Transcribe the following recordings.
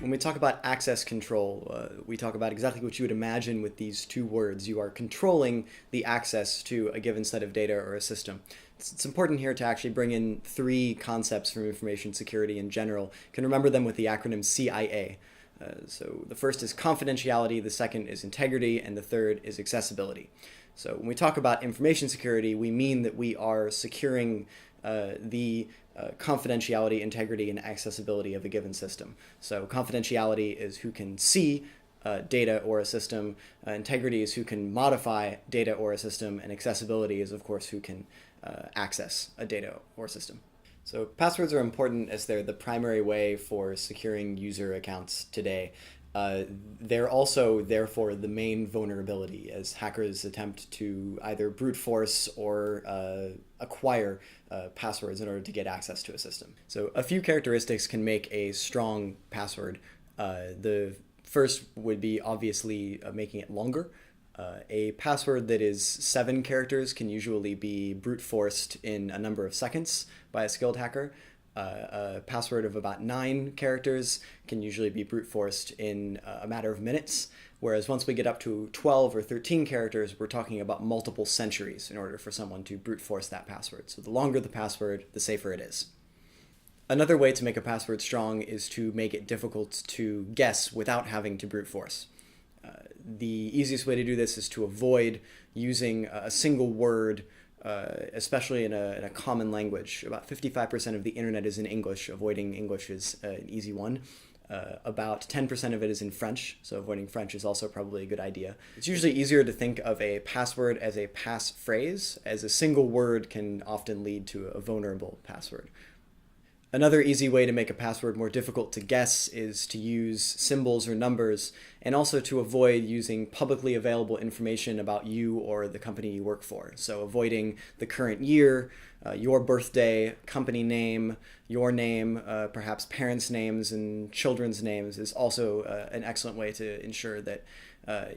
When we talk about access control, we talk about exactly what you would imagine with these two words. You are controlling the access to a given set of data or a system. It's important here to actually bring in three concepts from information security in general. You can remember them with the acronym CIA. So the first is confidentiality, the second is integrity, and the third is accessibility. So when we talk about information security, we mean that we are securing the confidentiality, integrity, and accessibility of a given system. So confidentiality is who can see data or a system, integrity is who can modify data or a system, and accessibility is, of course, who can access a data or system. So passwords are important as they're the primary way for securing user accounts today. They're also, therefore, the main vulnerability as hackers attempt to either brute force or acquire passwords in order to get access to a system. So a few characteristics can make a strong password. The first would be obviously making it longer. A password that is 7 characters can usually be brute forced in a number of seconds by a skilled hacker. A password of about 9 characters can usually be brute forced in a matter of minutes, whereas once we get up to 12 or 13 characters, we're talking about multiple centuries in order for someone to brute force that password. So the longer the password, the safer it is. Another way to make a password strong is to make it difficult to guess without having to brute force. The easiest way to do this is to avoid using a single word, especially in a common language. About 55% of the internet is in English. Avoiding English is an easy one. About 10% of it is in French, so avoiding French is also probably a good idea. It's usually easier to think of a password as a passphrase, as a single word can often lead to a vulnerable password. Another easy way to make a password more difficult to guess is to use symbols or numbers, and also to avoid using publicly available information about you or the company you work for. So avoiding the current year, your birthday, company name, your name, perhaps parents' names and children's names is also an excellent way to ensure that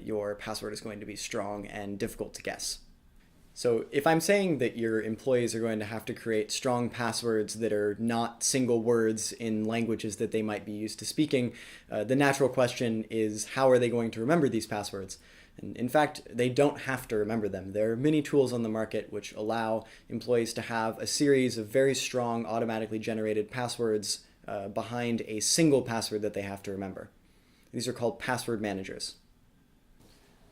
your password is going to be strong and difficult to guess. So if I'm saying that your employees are going to have to create strong passwords that are not single words in languages that they might be used to speaking, the natural question is, how are they going to remember these passwords? And in fact, they don't have to remember them. There are many tools on the market which allow employees to have a series of very strong automatically generated passwords behind a single password that they have to remember. These are called password managers.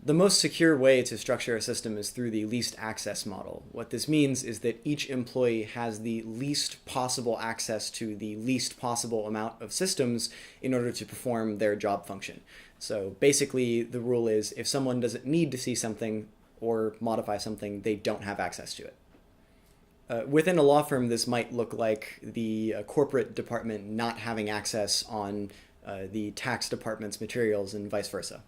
The most secure way to structure a system is through the least access model. What this means is that each employee has the least possible access to the least possible amount of systems in order to perform their job function. So basically, the rule is if someone doesn't need to see something or modify something, they don't have access to it. Within a law firm, this might look like the corporate department not having access on the tax department's materials and vice versa.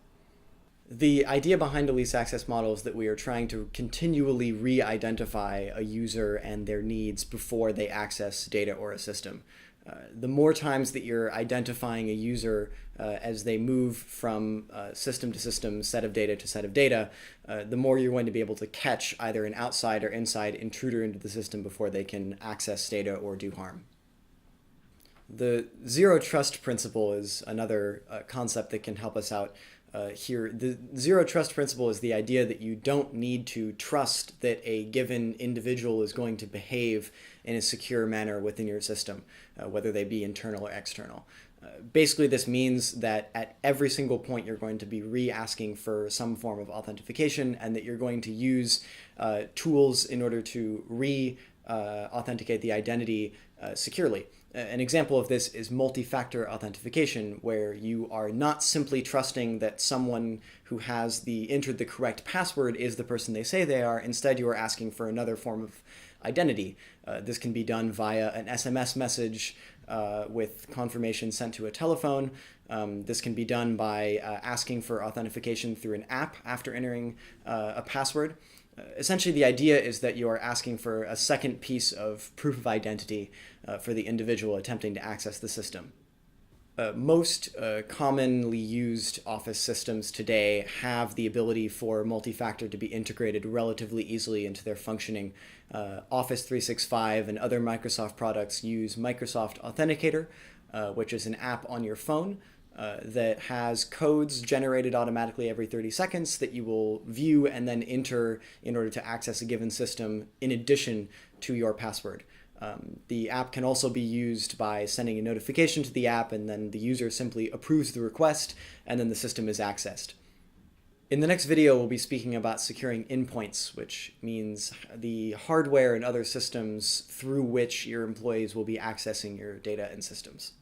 The idea behind a least access model is that we are trying to continually re-identify a user and their needs before they access data or a system. The more times that you're identifying a user as they move from system to system, set of data to set of data, the more you're going to be able to catch either an outside or inside intruder into the system before they can access data or do harm. The zero trust principle is another concept that can help us out here. The zero trust principle is the idea that you don't need to trust that a given individual is going to behave in a secure manner within your system, whether they be internal or external. Basically, this means that at every single point you're going to be re-asking for some form of authentication, and that you're going to use tools in order to authenticate the identity securely. An example of this is multi-factor authentication, where you are not simply trusting that someone who has entered the correct password is the person they say they are. Instead, you are asking for another form of identity. This can be done via an SMS message with confirmation sent to a telephone. This can be done by asking for authentication through an app after entering a password. Essentially, the idea is that you are asking for a second piece of proof of identity for the individual attempting to access the system. Most commonly used Office systems today have the ability for multi-factor to be integrated relatively easily into their functioning. Office 365 and other Microsoft products use Microsoft Authenticator, which is an app on your phone. that has codes generated automatically every 30 seconds that you will view and then enter in order to access a given system in addition to your password. The app can also be used by sending a notification to the app, and then the user simply approves the request, and then the system is accessed. In the next video, we'll be speaking about securing endpoints, which means the hardware and other systems through which your employees will be accessing your data and systems.